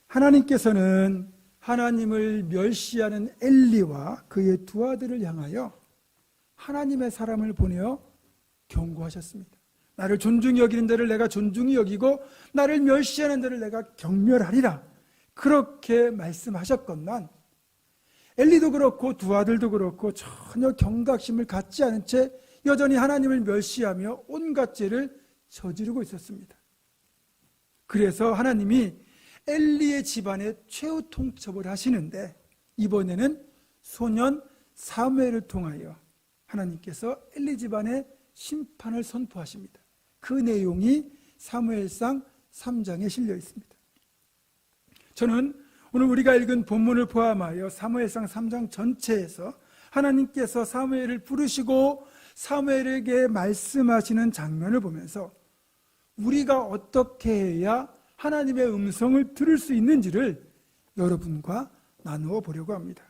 하나님께서는 하나님을 멸시하는 엘리와 그의 두 아들을 향하여 하나님의 사람을 보내어 경고하셨습니다. 나를 존중히 여기는 데를 내가 존중히 여기고 나를 멸시하는 데를 내가 경멸하리라, 그렇게 말씀하셨건만 엘리도 그렇고 두 아들도 그렇고 전혀 경각심을 갖지 않은 채 여전히 하나님을 멸시하며 온갖 죄를 저지르고 있었습니다. 그래서 하나님이 엘리의 집안에 최후 통첩을 하시는데, 이번에는 소년 사무엘을 통하여 하나님께서 엘리 집안에 심판을 선포하십니다. 그 내용이 사무엘상 3장에 실려 있습니다. 저는 오늘 우리가 읽은 본문을 포함하여 사무엘상 3장 전체에서 하나님께서 사무엘을 부르시고 사무엘에게 말씀하시는 장면을 보면서 우리가 어떻게 해야 하나님의 음성을 들을 수 있는지를 여러분과 나누어 보려고 합니다.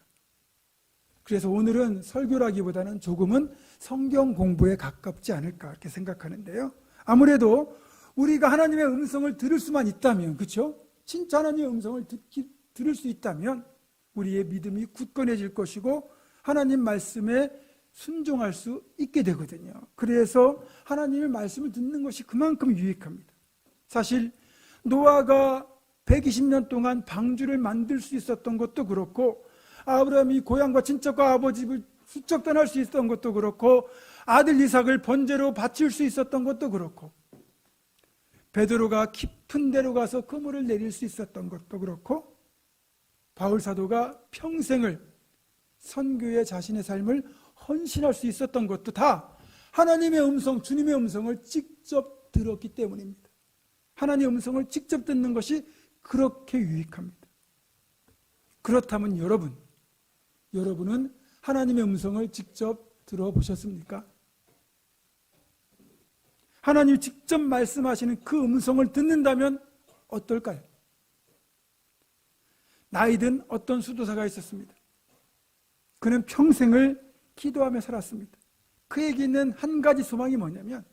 그래서 오늘은 설교라기보다는 조금은 성경 공부에 가깝지 않을까 이렇게 생각하는데요. 아무래도 우리가 하나님의 음성을 들을 수만 있다면, 그렇죠? 진짜 하나님의 음성을 들을 수 있다면 우리의 믿음이 굳건해질 것이고 하나님 말씀에 순종할 수 있게 되거든요. 그래서 하나님의 말씀을 듣는 것이 그만큼 유익합니다. 사실 노아가 120년 동안 방주를 만들 수 있었던 것도 그렇고, 아브라함이 고향과 친척과 아버지 집을 훌쩍 떠날 수 있었던 것도 그렇고, 아들 이삭을 번제로 바칠 수 있었던 것도 그렇고, 베드로가 깊은 데로 가서 그물을 내릴 수 있었던 것도 그렇고, 바울 사도가 평생을 선교에 자신의 삶을 헌신할 수 있었던 것도 다 하나님의 음성, 주님의 음성을 직접 들었기 때문입니다. 하나님의 음성을 직접 듣는 것이 그렇게 유익합니다. 그렇다면 여러분은 하나님의 음성을 직접 들어보셨습니까? 하나님이 직접 말씀하시는 그 음성을 듣는다면 어떨까요? 나이든 어떤 수도사가 있었습니다. 그는 평생을 기도하며 살았습니다. 그에게 있는 한 가지 소망이 뭐냐면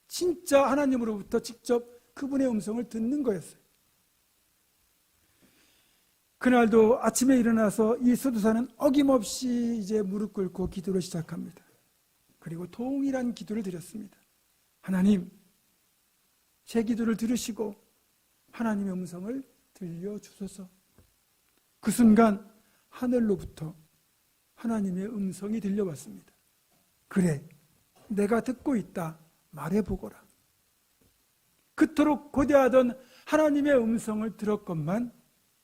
진짜 하나님으로부터 직접 그분의 음성을 듣는 거였어요. 그날도 아침에 일어나서 이 수도사는 어김없이 이제 무릎 꿇고 기도를 시작합니다. 그리고 동일한 기도를 드렸습니다. 하나님, 제 기도를 들으시고 하나님의 음성을 들려주소서. 그 순간 하늘로부터 하나님의 음성이 들려왔습니다. 그래, 내가 듣고 있다, 말해보거라. 그토록 고대하던 하나님의 음성을 들었건만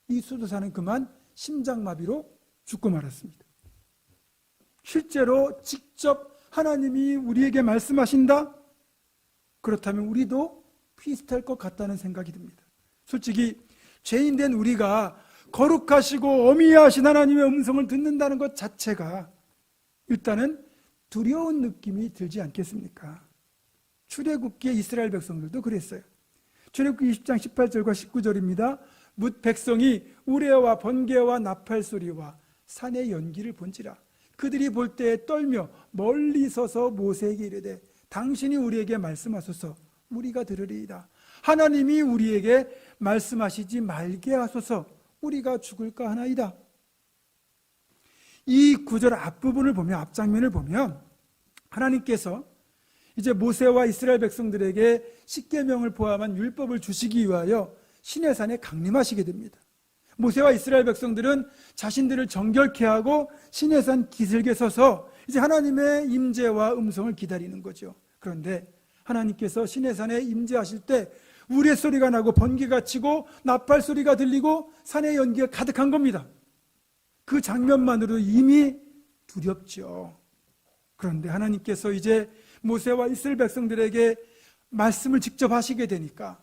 이 수도사는 그만 심장마비로 죽고 말았습니다. 실제로 직접 하나님이 우리에게 말씀하신다? 그렇다면 우리도 비슷할 것 같다는 생각이 듭니다. 솔직히 죄인된 우리가 거룩하시고 어미하신 하나님의 음성을 듣는다는 것 자체가 일단은 두려운 느낌이 들지 않겠습니까? 출애굽기의 이스라엘 백성들도 그랬어요. 출애굽기 20장 18절과 19절입니다. 뭇 백성이 우레와 번개와 나팔 소리와 산의 연기를 본지라. 그들이 볼 때에 떨며 멀리 서서 모세에게 이르되 당신이 우리에게 말씀하소서, 우리가 들으리이다. 하나님이 우리에게 말씀하시지 말게 하소서, 우리가 죽을까 하나이다. 이 구절 앞부분을 보면, 앞장면을 보면 하나님께서 이제 모세와 이스라엘 백성들에게 십계명을 포함한 율법을 주시기 위하여 시내산에 강림하시게 됩니다. 모세와 이스라엘 백성들은 자신들을 정결케 하고 시내산 기슭에 서서 이제 하나님의 임재와 음성을 기다리는 거죠. 그런데 하나님께서 시내산에 임재하실 때 우레소리가 나고 번개가 치고 나팔 소리가 들리고 산의 연기가 가득한 겁니다. 그 장면만으로 이미 두렵죠. 그런데 하나님께서 이제 모세와 이스라엘 백성들에게 말씀을 직접 하시게 되니까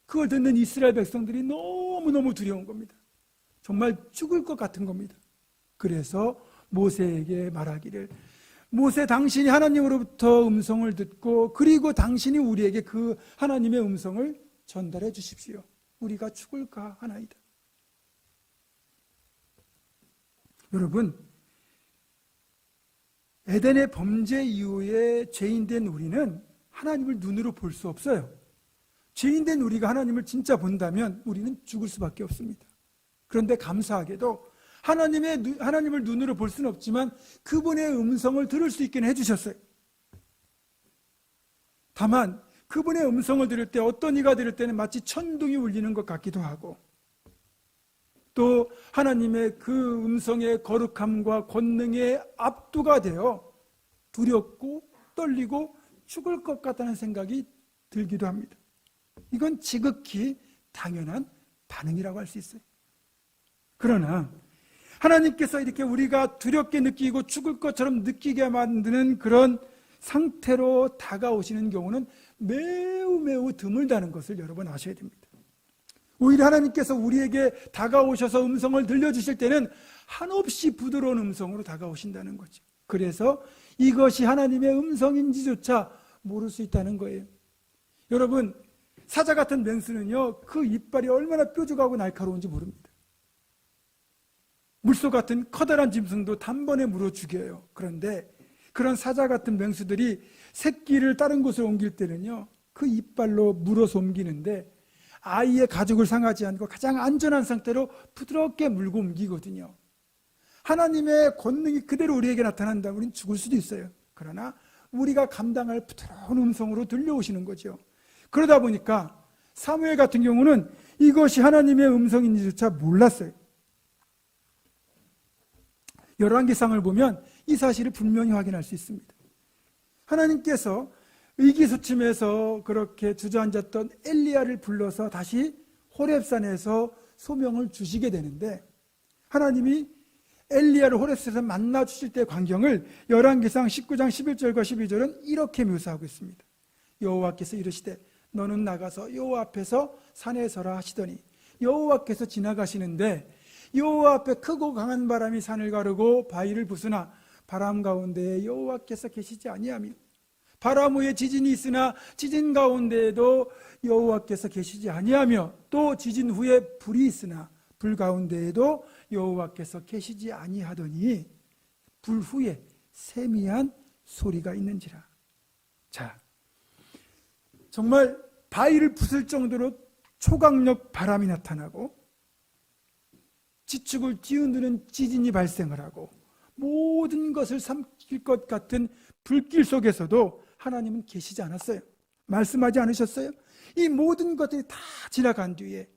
그걸 듣는 이스라엘 백성들이 너무너무 두려운 겁니다. 정말 죽을 것 같은 겁니다. 그래서 모세에게 말하기를, 모세, 당신이 하나님으로부터 음성을 듣고 그리고 당신이 우리에게 그 하나님의 음성을 전달해 주십시오. 우리가 죽을까 하나이다. 여러분, 에덴의 범죄 이후에 죄인된 우리는 하나님을 눈으로 볼 수 없어요. 죄인된 우리가 하나님을 진짜 본다면 우리는 죽을 수밖에 없습니다. 그런데 감사하게도 하나님을 눈으로 볼 수는 없지만 그분의 음성을 들을 수 있게 해주셨어요. 다만 그분의 음성을 들을 때 어떤 이가 들을 때는 마치 천둥이 울리는 것 같기도 하고, 또 하나님의 그 음성의 거룩함과 권능에 압도가 되어 두렵고 떨리고 죽을 것 같다는 생각이 들기도 합니다. 이건 지극히 당연한 반응이라고 할 수 있어요. 그러나 하나님께서 이렇게 우리가 두렵게 느끼고 죽을 것처럼 느끼게 만드는 그런 상태로 다가오시는 경우는 매우 매우 드물다는 것을 여러분 아셔야 됩니다. 오히려 하나님께서 우리에게 다가오셔서 음성을 들려주실 때는 한없이 부드러운 음성으로 다가오신다는 거죠. 그래서 이것이 하나님의 음성인지조차 모를 수 있다는 거예요. 여러분, 사자 같은 맹수는요, 그 이빨이 얼마나 뾰족하고 날카로운지 모릅니다. 물소 같은 커다란 짐승도 단번에 물어 죽여요. 그런데 그런 사자 같은 맹수들이 새끼를 다른 곳으로 옮길 때는요, 그 이빨로 물어서 옮기는데 아이의 가죽을 상하지 않고 가장 안전한 상태로 부드럽게 물고 옮기거든요. 하나님의 권능이 그대로 우리에게 나타난다면 우리는 죽을 수도 있어요. 그러나 우리가 감당할 부드러운 음성으로 들려오시는 거죠. 그러다 보니까 사무엘 같은 경우는 이것이 하나님의 음성인지조차 몰랐어요. 열왕기상을 보면 이 사실을 분명히 확인할 수 있습니다. 하나님께서 의기소침해서 그렇게 주저앉았던 엘리야를 불러서 다시 호렙산에서 소명을 주시게 되는데, 하나님이 엘리야를 호렙산에서 만나 주실 때의 광경을 열왕기상 19장 11절과 12절은 이렇게 묘사하고 있습니다. 여호와께서 이르시되 너는 나가서 여호와 앞에서 산에 서라 하시더니 여호와께서 지나가시는데 여호와 앞에 크고 강한 바람이 산을 가르고 바위를 부수나 바람 가운데에 여호와께서 계시지 아니하며 바람 후에 지진이 있으나 지진 가운데에도 여호와께서 계시지 아니하며 또 지진 후에 불이 있으나 불 가운데에도 여호와께서 계시지 아니하더니 불 후에 세미한 소리가 있는지라. 자, 정말 바위를 부술 정도로 초강력 바람이 나타나고 지축을 뒤흔드는 지진이 발생을 하고 모든 것을 삼킬 것 같은 불길 속에서도 하나님은 계시지 않았어요. 말씀하지 않으셨어요? 이 모든 것들이 다 지나간 뒤에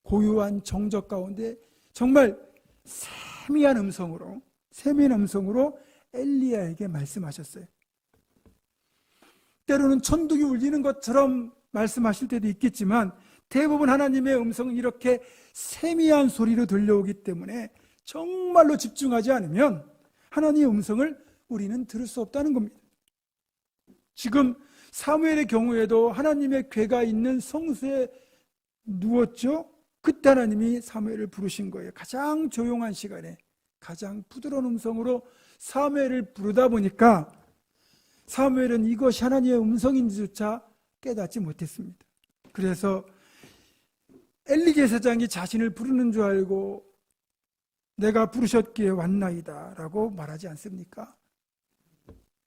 고요한 정적 가운데 정말 세미한 음성으로 엘리야에게 말씀하셨어요. 때로는 천둥이 울리는 것처럼 말씀하실 때도 있겠지만 대부분 하나님의 음성은 이렇게 세미한 소리로 들려오기 때문에 정말로 집중하지 않으면 하나님의 음성을 우리는 들을 수 없다는 겁니다. 지금 사무엘의 경우에도 하나님의 궤가 있는 성소에 누웠죠. 그때 하나님이 사무엘을 부르신 거예요. 가장 조용한 시간에 가장 부드러운 음성으로 사무엘을 부르다 보니까 사무엘은 이것이 하나님의 음성인지조차 깨닫지 못했습니다. 그래서 엘리 제사장이 자신을 부르는 줄 알고 내가 부르셨기에 왔나이다 라고 말하지 않습니까?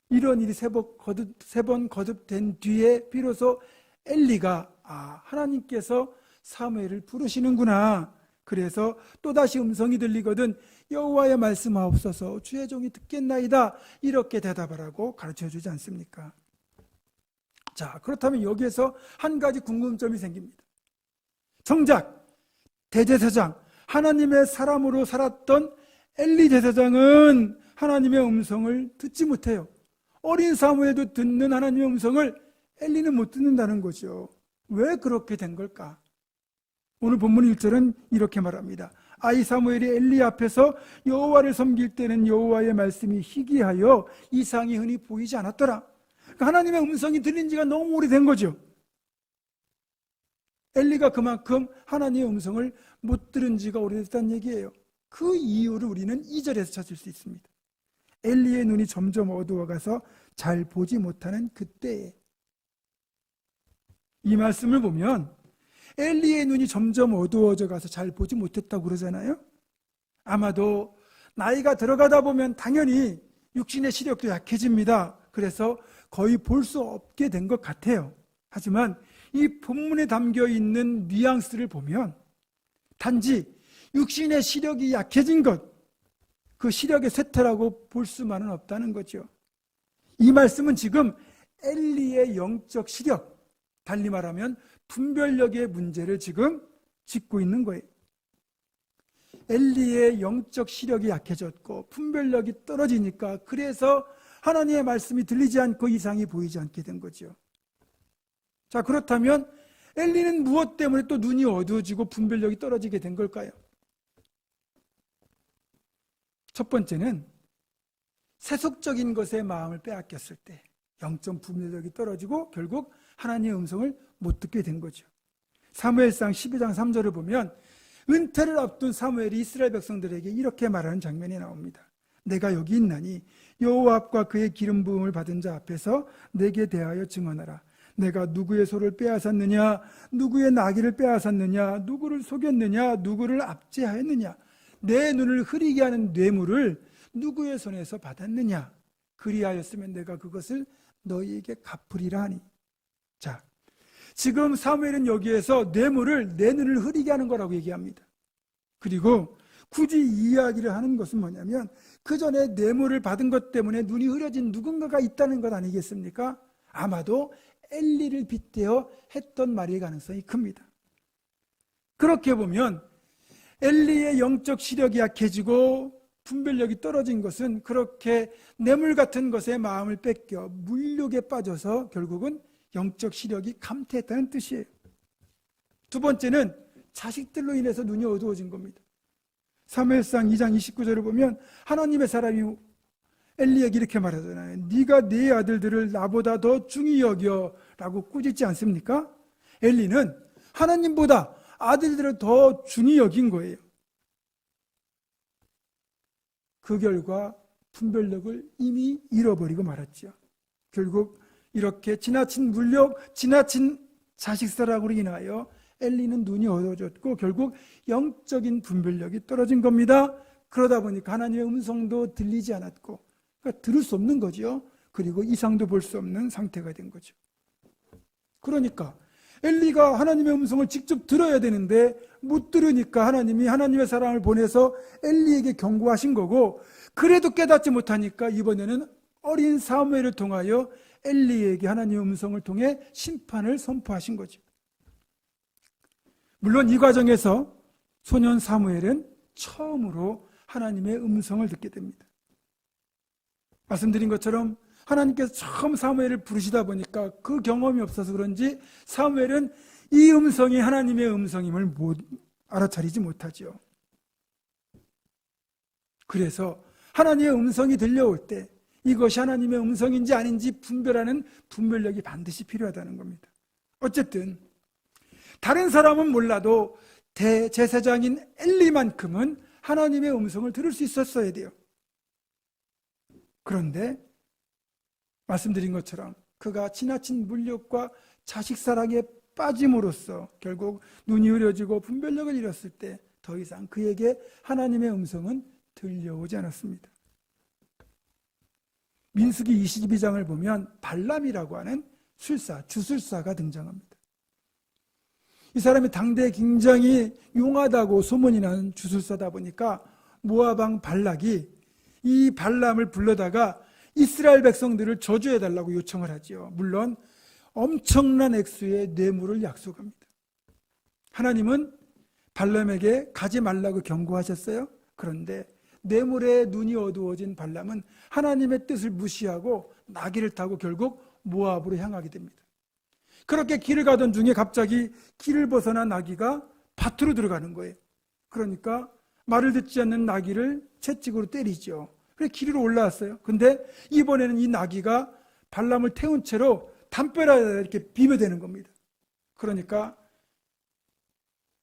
이런 일이 세 번 거듭된 뒤에 비로소 엘리가 하나님께서 사무엘을 부르시는구나. 그래서 또다시 음성이 들리거든 여호와의 말씀하옵소서 주의 종이 듣겠나이다 이렇게 대답을 하고 가르쳐주지 않습니까? 자, 그렇다면 여기에서 한 가지 궁금점이 생깁니다. 정작 대제사장 하나님의 사람으로 살았던 엘리 제사장은 하나님의 음성을 듣지 못해요. 어린 사무엘도 듣는 하나님의 음성을 엘리는 못 듣는다는 거죠. 왜 그렇게 된 걸까? 오늘 본문 1절은 이렇게 말합니다. 아이 사무엘이 엘리 앞에서 여호와를 섬길 때는 여호와의 말씀이 희귀하여 이상이 흔히 보이지 않았더라. 그러니까 하나님의 음성이 들린 지가 너무 오래된 거죠. 엘리가 그만큼 하나님의 음성을 못 들은 지가 오래됐다는 얘기예요. 그 이유를 우리는 2절에서 찾을 수 있습니다. 엘리의 눈이 점점 어두워가서 잘 보지 못하는 그때에. 이 말씀을 보면 엘리의 눈이 점점 어두워져 가서 잘 보지 못했다고 그러잖아요. 아마도 나이가 들어가다 보면 당연히 육신의 시력도 약해집니다. 그래서 거의 볼 수 없게 된 것 같아요. 하지만 이 본문에 담겨 있는 뉘앙스를 보면 단지 육신의 시력이 약해진 것, 그 시력의 쇠퇴라고 볼 수만은 없다는 거죠. 이 말씀은 지금 엘리의 영적 시력, 달리 말하면 분별력의 문제를 지금 짚고 있는 거예요. 엘리의 영적 시력이 약해졌고 분별력이 떨어지니까 그래서 하나님의 말씀이 들리지 않고 이상이 보이지 않게 된 거죠. 자, 그렇다면 엘리는 무엇 때문에 또 눈이 어두워지고 분별력이 떨어지게 된 걸까요? 첫 번째는 세속적인 것에 마음을 빼앗겼을 때 영적 분별력이 떨어지고 결국 하나님의 음성을 못 듣게 된 거죠. 사무엘상 12장 3절을 보면 은퇴를 앞둔 사무엘이 이스라엘 백성들에게 이렇게 말하는 장면이 나옵니다. 내가 여기 있나니 여호와 앞과 그의 기름 부음을 받은 자 앞에서 내게 대하여 증언하라. 내가 누구의 소를 빼앗았느냐, 누구의 나귀를 빼앗았느냐, 누구를 속였느냐, 누구를 압제하였느냐, 내 눈을 흐리게 하는 뇌물을 누구의 손에서 받았느냐, 그리하였으면 내가 그것을 너희에게 갚으리라 하니. 자, 지금 사무엘은 여기에서 뇌물을 내 눈을 흐리게 하는 거라고 얘기합니다. 그리고 굳이 이 이야기를 하는 것은 뭐냐면 그 전에 뇌물을 받은 것 때문에 눈이 흐려진 누군가가 있다는 것 아니겠습니까? 아마도 엘리를 빗대어 했던 말일 가능성이 큽니다. 그렇게 보면 엘리의 영적 시력이 약해지고 분별력이 떨어진 것은 그렇게 뇌물 같은 것에 마음을 뺏겨 물욕에 빠져서 결국은 영적 시력이 감퇴했다는 뜻이에요. 두 번째는 자식들로 인해서 눈이 어두워진 겁니다. 사무엘상 2장 29절을 보면 하나님의 사람이 엘리에게 이렇게 말하잖아요. 네가 네 아들들을 나보다 더 중히 여겨 라고 꾸짖지 않습니까? 엘리는 하나님보다 아들들을 더 중히 여긴 거예요. 그 결과 분별력을 이미 잃어버리고 말았죠. 결국 이렇게 지나친 물욕, 지나친 자식사랑으로 인하여 엘리는 눈이 어두워졌고 결국 영적인 분별력이 떨어진 겁니다. 그러다 보니까 하나님의 음성도 들리지 않았고, 그러니까 들을 수 없는 거죠. 그리고 이상도 볼 수 없는 상태가 된 거죠. 그러니까 엘리가 하나님의 음성을 직접 들어야 되는데 못 들으니까 하나님이 하나님의 사람을 보내서 엘리에게 경고하신 거고, 그래도 깨닫지 못하니까 이번에는 어린 사무엘을 통하여 엘리에게 하나님의 음성을 통해 심판을 선포하신 거죠. 물론 이 과정에서 소년 사무엘은 처음으로 하나님의 음성을 듣게 됩니다. 말씀드린 것처럼 하나님께서 처음 사무엘을 부르시다 보니까 그 경험이 없어서 그런지 사무엘은 이 음성이 하나님의 음성임을 알아차리지 못하죠. 그래서 하나님의 음성이 들려올 때 이것이 하나님의 음성인지 아닌지 분별하는 분별력이 반드시 필요하다는 겁니다. 어쨌든 다른 사람은 몰라도 대제사장인 엘리만큼은 하나님의 음성을 들을 수 있었어야 돼요. 그런데 말씀드린 것처럼 그가 지나친 물욕과 자식사랑에 빠짐으로써 결국 눈이 흐려지고 분별력을 잃었을 때 더 이상 그에게 하나님의 음성은 들려오지 않았습니다. 민수기 22장을 보면 발람이라고 하는 주술사가 등장합니다. 이 사람이 당대에 굉장히 용하다고 소문이 나는 주술사다 보니까 모압 왕 발락이 이 발람을 불러다가 이스라엘 백성들을 저주해달라고 요청을 하죠. 물론 엄청난 액수의 뇌물을 약속합니다. 하나님은 발람에게 가지 말라고 경고하셨어요. 그런데 뇌물에 눈이 어두워진 발람은 하나님의 뜻을 무시하고 나귀를 타고 결국 모압으로 향하게 됩니다. 그렇게 길을 가던 중에 갑자기 길을 벗어난 나귀가 밭으로 들어가는 거예요. 그러니까 말을 듣지 않는 나귀를 채찍으로 때리죠. 그래서 길 위로 올라왔어요. 근데 이번에는 이 나귀가 발람을 태운 채로 담벼락에 이렇게 비벼대는 겁니다. 그러니까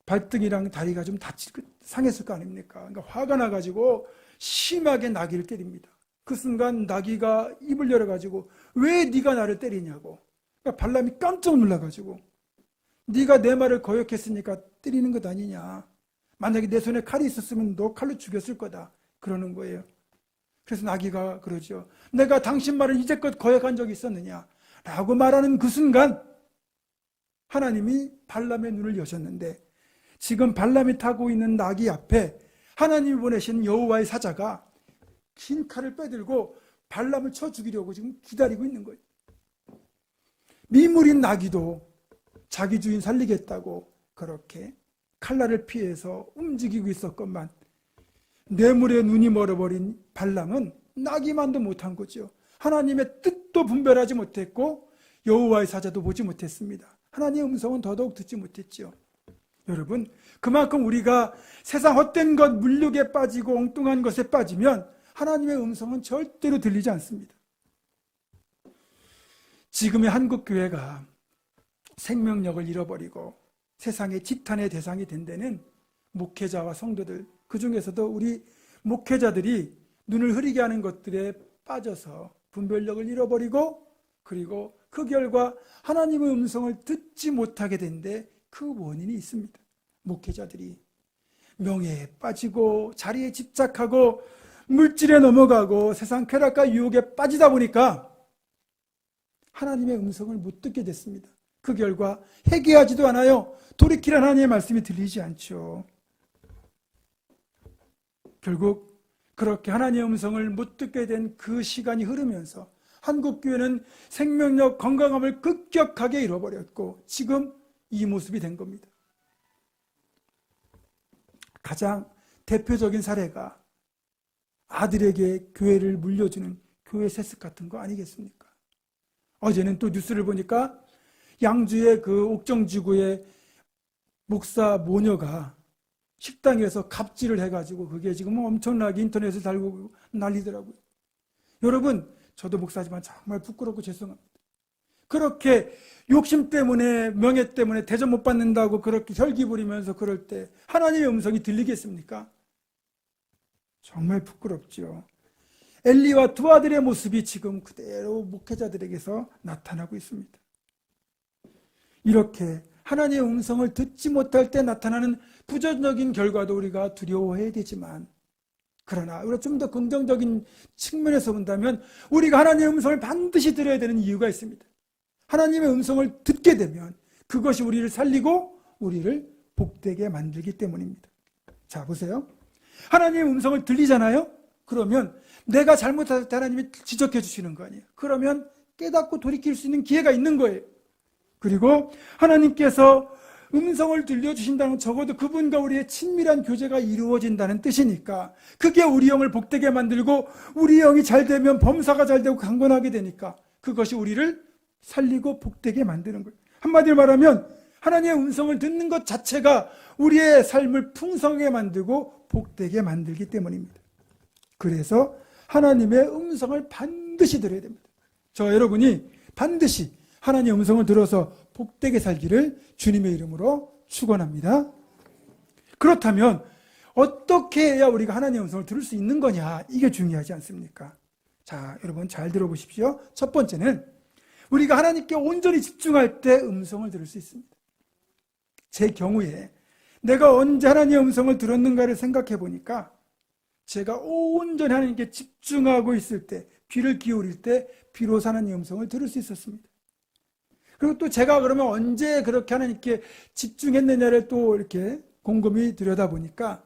발등이랑 다리가 좀 상했을 거 아닙니까? 그러니까 화가 나가지고 심하게 나귀를 때립니다. 그 순간 나귀가 입을 열어가지고 왜 네가 나를 때리냐고. 그러니까 발람이 깜짝 놀라가지고 네가 내 말을 거역했으니까 때리는 것 아니냐. 만약에 내 손에 칼이 있었으면 너 칼로 죽였을 거다. 그러는 거예요. 그래서 나귀가 그러죠. 내가 당신 말을 이제껏 거역한 적이 있었느냐? 라고 말하는 그 순간 하나님이 발람의 눈을 여셨는데 지금 발람이 타고 있는 나귀 앞에 하나님이 보내신 여호와의 사자가 긴 칼을 빼들고 발람을 쳐 죽이려고 지금 기다리고 있는 거예요. 미물인 나귀도 자기 주인 살리겠다고 그렇게 칼날을 피해서 움직이고 있었건만 뇌물에 눈이 멀어버린 발람은 나기만도 못한 거죠. 하나님의 뜻도 분별하지 못했고 여호와의 사자도 보지 못했습니다. 하나님의 음성은 더더욱 듣지 못했죠. 여러분, 그만큼 우리가 세상 헛된 것, 물욕에 빠지고 엉뚱한 것에 빠지면 하나님의 음성은 절대로 들리지 않습니다. 지금의 한국교회가 생명력을 잃어버리고 세상의 지탄의 대상이 된 데는 목회자와 성도들, 그 중에서도 우리 목회자들이 눈을 흐리게 하는 것들에 빠져서 분별력을 잃어버리고 그리고 그 결과 하나님의 음성을 듣지 못하게 된 데 그 원인이 있습니다. 목회자들이 명예에 빠지고 자리에 집착하고 물질에 넘어가고 세상 쾌락과 유혹에 빠지다 보니까 하나님의 음성을 못 듣게 됐습니다. 그 결과 회개하지도 않아요. 돌이킬 하나님의 말씀이 들리지 않죠. 결국 그렇게 하나님의 음성을 못 듣게 된 그 시간이 흐르면서 한국교회는 생명력, 건강함을 급격하게 잃어버렸고 지금 이 모습이 된 겁니다. 가장 대표적인 사례가 아들에게 교회를 물려주는 교회 세습 같은 거 아니겠습니까? 어제는 또 뉴스를 보니까 양주의 그 옥정지구의 목사 모녀가 식당에서 갑질을 해가지고 그게 지금 엄청나게 인터넷에 달고 난리더라고요. 여러분, 저도 목사지만 정말 부끄럽고 죄송합니다. 그렇게 욕심 때문에 명예 때문에 대접 못 받는다고 그렇게 혈기 부리면서 그럴 때 하나님의 음성이 들리겠습니까? 정말 부끄럽죠. 엘리와 두 아들의 모습이 지금 그대로 목회자들에게서 나타나고 있습니다. 이렇게 하나님의 음성을 듣지 못할 때 나타나는 부정적인 결과도 우리가 두려워해야 되지만 그러나 우리가 좀 더 긍정적인 측면에서 본다면 우리가 하나님의 음성을 반드시 들어야 되는 이유가 있습니다. 하나님의 음성을 듣게 되면 그것이 우리를 살리고 우리를 복되게 만들기 때문입니다. 자, 보세요. 하나님의 음성을 들리잖아요? 그러면 내가 잘못할 때 하나님이 지적해 주시는 거 아니에요. 그러면 깨닫고 돌이킬 수 있는 기회가 있는 거예요. 그리고 하나님께서 음성을 들려주신다는 건 적어도 그분과 우리의 친밀한 교제가 이루어진다는 뜻이니까 그게 우리 영을 복되게 만들고 우리 영이 잘 되면 범사가 잘 되고 강건하게 되니까 그것이 우리를 살리고 복되게 만드는 거예요. 한마디로 말하면 하나님의 음성을 듣는 것 자체가 우리의 삶을 풍성하게 만들고 복되게 만들기 때문입니다. 그래서 하나님의 음성을 반드시 들어야 됩니다. 저 여러분이 반드시 하나님의 음성을 들어서 복되게 살기를 주님의 이름으로 축원합니다. 그렇다면 어떻게 해야 우리가 하나님의 음성을 들을 수 있는 거냐, 이게 중요하지 않습니까? 자, 여러분 잘 들어보십시오. 첫 번째는 우리가 하나님께 온전히 집중할 때 음성을 들을 수 있습니다. 제 경우에 내가 언제 하나님의 음성을 들었는가를 생각해 보니까 제가 온전히 하나님께 집중하고 있을 때, 귀를 기울일 때 비로소 하나님의 음성을 들을 수 있었습니다. 그리고 또 제가 그러면 언제 그렇게 하나님께 집중했느냐를 또 이렇게 곰곰이 들여다보니까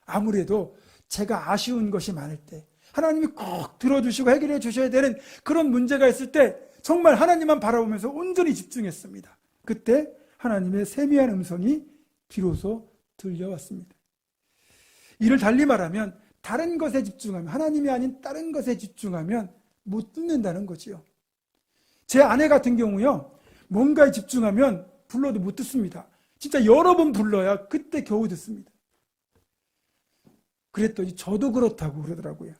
아무래도 제가 아쉬운 것이 많을 때, 하나님이 꼭 들어주시고 해결해 주셔야 되는 그런 문제가 있을 때 정말 하나님만 바라보면서 온전히 집중했습니다. 그때 하나님의 세미한 음성이 비로소 들려왔습니다. 이를 달리 말하면 다른 것에 집중하면, 하나님이 아닌 다른 것에 집중하면 못 듣는다는 거지요. 제 아내 같은 경우요, 뭔가에 집중하면 불러도 못 듣습니다. 진짜 여러 번 불러야 그때 겨우 듣습니다. 그랬더니 저도 그렇다고 그러더라고요.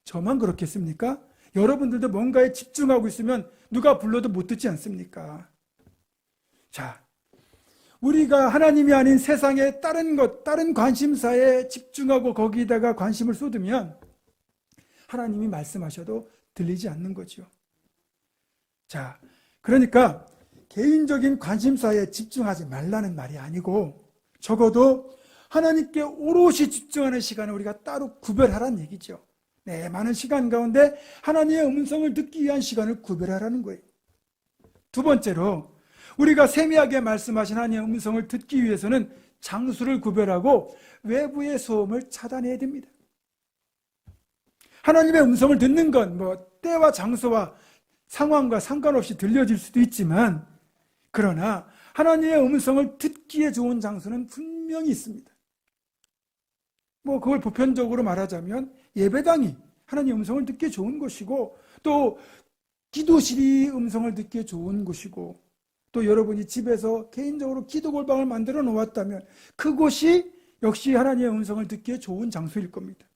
저만 그렇겠습니까? 여러분들도 뭔가에 집중하고 있으면 누가 불러도 못 듣지 않습니까? 자, 우리가 하나님이 아닌 세상의 다른 것, 다른 관심사에 집중하고 거기에다가 관심을 쏟으면 하나님이 말씀하셔도 들리지 않는 거죠. 자, 그러니까 개인적인 관심사에 집중하지 말라는 말이 아니고 적어도 하나님께 오롯이 집중하는 시간을 우리가 따로 구별하라는 얘기죠. 네, 많은 시간 가운데 하나님의 음성을 듣기 위한 시간을 구별하라는 거예요. 두 번째로 우리가 세미하게 말씀하신 하나님의 음성을 듣기 위해서는 장수를 구별하고 외부의 소음을 차단해야 됩니다. 하나님의 음성을 듣는 건 때와 장소와 상황과 상관없이 들려질 수도 있지만, 그러나 하나님의 음성을 듣기에 좋은 장소는 분명히 있습니다. 그걸 보편적으로 말하자면 예배당이 하나님의 음성을 듣기에 좋은 곳이고, 또 기도실이 음성을 듣기에 좋은 곳이고, 또 여러분이 집에서 개인적으로 기도 골방을 만들어 놓았다면 그곳이 역시 하나님의 음성을 듣기에 좋은 장소일 겁니다.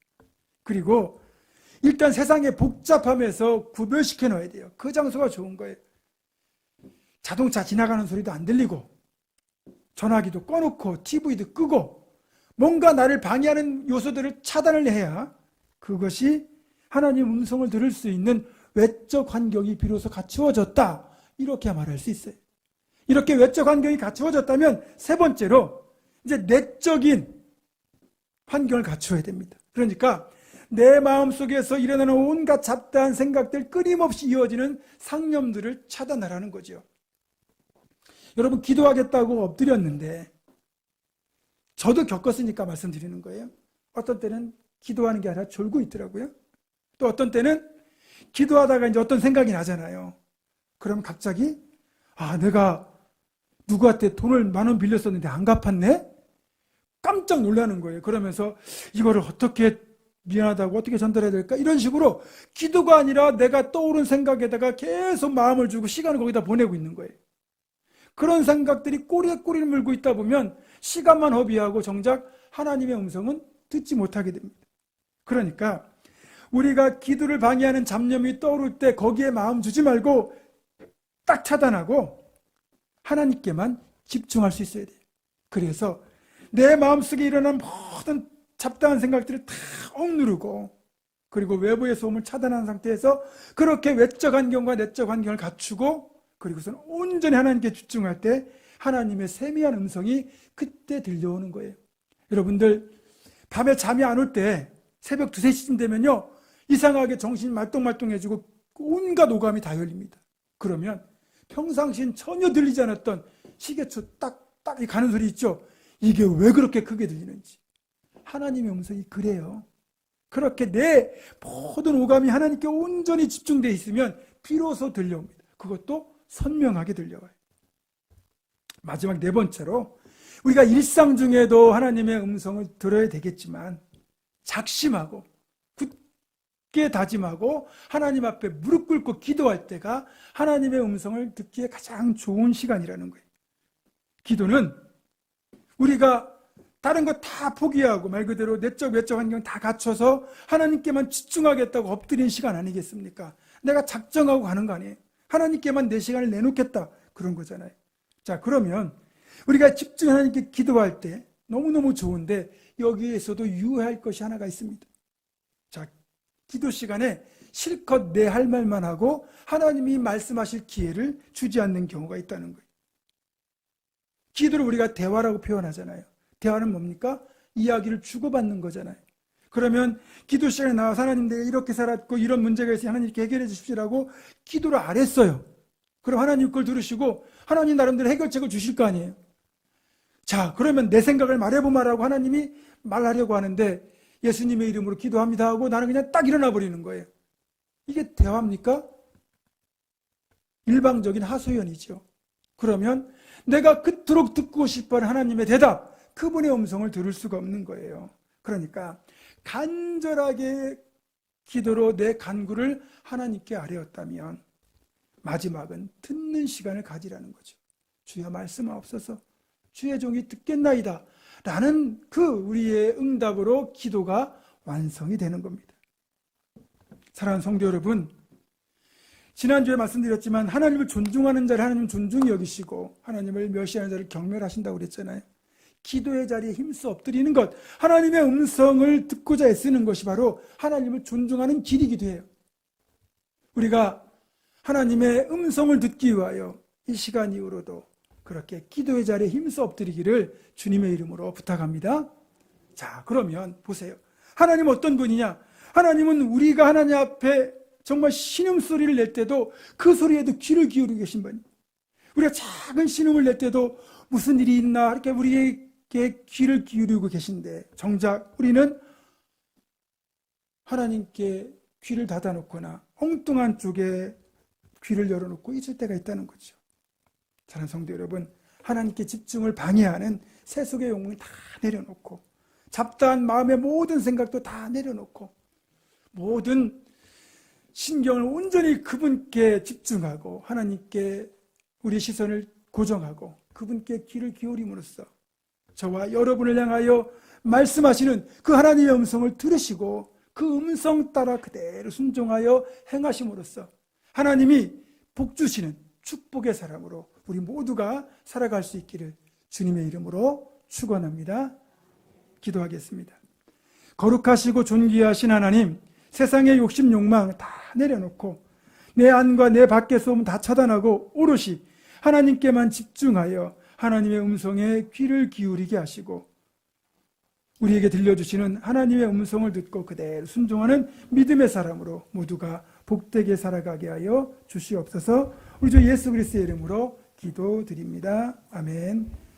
그리고 일단 세상의 복잡함에서 구별시켜 놓아야 돼요. 그 장소가 좋은 거예요. 자동차 지나가는 소리도 안 들리고, 전화기도 꺼놓고 TV도 끄고, 뭔가 나를 방해하는 요소들을 차단을 해야 그것이 하나님 음성을 들을 수 있는 외적 환경이 비로소 갖추어졌다, 이렇게 말할 수 있어요. 이렇게 외적 환경이 갖추어졌다면 세 번째로 이제 내적인 환경을 갖추어야 됩니다. 그러니까 내 마음속에서 일어나는 온갖 잡다한 생각들, 끊임없이 이어지는 상념들을 차단하라는 거죠. 여러분, 기도하겠다고 엎드렸는데, 저도 겪었으니까 말씀드리는 거예요. 어떤 때는 기도하는 게 아니라 졸고 있더라고요. 또 어떤 때는 기도하다가 이제 어떤 생각이 나잖아요. 그럼 갑자기 내가 누구한테 돈을 10,000원 빌렸었는데 안 갚았네? 깜짝 놀라는 거예요. 그러면서 이거를 어떻게 미안하다고 어떻게 전달해야 될까? 이런 식으로 기도가 아니라 내가 떠오른 생각에다가 계속 마음을 주고 시간을 거기다 보내고 있는 거예요. 그런 생각들이 꼬리에 꼬리를 물고 있다 보면 시간만 허비하고 정작 하나님의 음성은 듣지 못하게 됩니다. 그러니까 우리가 기도를 방해하는 잡념이 떠오를 때 거기에 마음 주지 말고 딱 차단하고 하나님께만 집중할 수 있어야 돼요. 그래서 내 마음속에 일어난 모든 잡다한 생각들을 다 억누르고, 그리고 외부의 소음을 차단한 상태에서 그렇게 외적 환경과 내적 환경을 갖추고, 그리고서는 온전히 하나님께 집중할 때 하나님의 세미한 음성이 그때 들려오는 거예요. 여러분들, 밤에 잠이 안 올 때 새벽 2, 3시쯤 되면요, 이상하게 정신이 말똥말똥해지고 온갖 오감이 다 열립니다. 그러면 평상시엔 전혀 들리지 않았던 시계초 딱딱 가는 소리 있죠? 이게 왜 그렇게 크게 들리는지. 하나님의 음성이 그래요. 그렇게 내 모든 오감이 하나님께 온전히 집중되어 있으면 비로소 들려옵니다. 그것도 선명하게 들려와요. 마지막 네 번째로, 우리가 일상 중에도 하나님의 음성을 들어야 되겠지만 작심하고 굳게 다짐하고 하나님 앞에 무릎 꿇고 기도할 때가 하나님의 음성을 듣기에 가장 좋은 시간이라는 거예요. 기도는 우리가 다른 거 다 포기하고 말 그대로 내적 외적 환경 다 갖춰서 하나님께만 집중하겠다고 엎드린 시간 아니겠습니까? 내가 작정하고 가는 거 아니에요. 하나님께만 내 시간을 내놓겠다, 그런 거잖아요. 자, 그러면 우리가 집중 하나님께 기도할 때 너무너무 좋은데 여기에서도 유의할 것이 하나가 있습니다. 자, 기도 시간에 실컷 내 할 말만 하고 하나님이 말씀하실 기회를 주지 않는 경우가 있다는 거예요. 기도를 우리가 대화라고 표현하잖아요. 대화는 뭡니까? 이야기를 주고받는 거잖아요. 그러면 기도 시간에 나와서 하나님, 내가 이렇게 살았고 이런 문제가 있으니 하나님께 해결해 주십시오라고 기도를 안 했어요. 그럼 하나님 그걸 들으시고 하나님 나름대로 해결책을 주실 거 아니에요. 자, 그러면 내 생각을 말해보마라고 하나님이 말하려고 하는데 예수님의 이름으로 기도합니다 하고 나는 그냥 딱 일어나 버리는 거예요. 이게 대화입니까? 일방적인 하소연이죠. 그러면 내가 그토록 듣고 싶어하는 하나님의 대답, 그분의 음성을 들을 수가 없는 거예요. 그러니까 간절하게 기도로 내 간구를 하나님께 아뢰었다면 마지막은 듣는 시간을 가지라는 거죠. 주여 말씀하옵소서, 주의 종이 듣겠나이다 라는 그 우리의 응답으로 기도가 완성이 되는 겁니다. 사랑하는 성도 여러분, 지난주에 말씀드렸지만 하나님을 존중하는 자를 하나님은 존중히 여기시고 하나님을 멸시하는 자를 경멸하신다고 그랬잖아요. 기도의 자리에 힘써 엎드리는 것, 하나님의 음성을 듣고자 애쓰는 것이 바로 하나님을 존중하는 길이기도 해요. 우리가 하나님의 음성을 듣기 위하여 이 시간 이후로도 그렇게 기도의 자리에 힘써 엎드리기를 주님의 이름으로 부탁합니다. 자, 그러면 보세요. 하나님은 어떤 분이냐? 하나님은 우리가 하나님 앞에 정말 신음소리를 낼 때도 그 소리에도 귀를 기울이고 계신 분이에요. 우리가 작은 신음을 낼 때도 무슨 일이 있나 이렇게 우리에게 귀를 기울이고 계신데 정작 우리는 하나님께 귀를 닫아놓거나 엉뚱한 쪽에 귀를 열어놓고 있을 때가 있다는 거죠. 사랑하는 성도 여러분, 하나님께 집중을 방해하는 세속의 욕망을 다 내려놓고 잡다한 마음의 모든 생각도 다 내려놓고 모든 신경을 온전히 그분께 집중하고 하나님께 우리 시선을 고정하고 그분께 귀를 기울임으로써 저와 여러분을 향하여 말씀하시는 그 하나님의 음성을 들으시고 그 음성 따라 그대로 순종하여 행하심으로써 하나님이 복 주시는 축복의 사람으로 우리 모두가 살아갈 수 있기를 주님의 이름으로 축원합니다. 기도하겠습니다. 거룩하시고 존귀하신 하나님, 세상의 욕심 욕망 다 내려놓고 내 안과 내 밖의 소음 다 차단하고 오롯이 하나님께만 집중하여 하나님의 음성에 귀를 기울이게 하시고 우리에게 들려주시는 하나님의 음성을 듣고 그대로 순종하는 믿음의 사람으로 모두가 복되게 살아가게 하여 주시옵소서. 우리 주 예수 그리스도의 이름으로 기도드립니다. 아멘.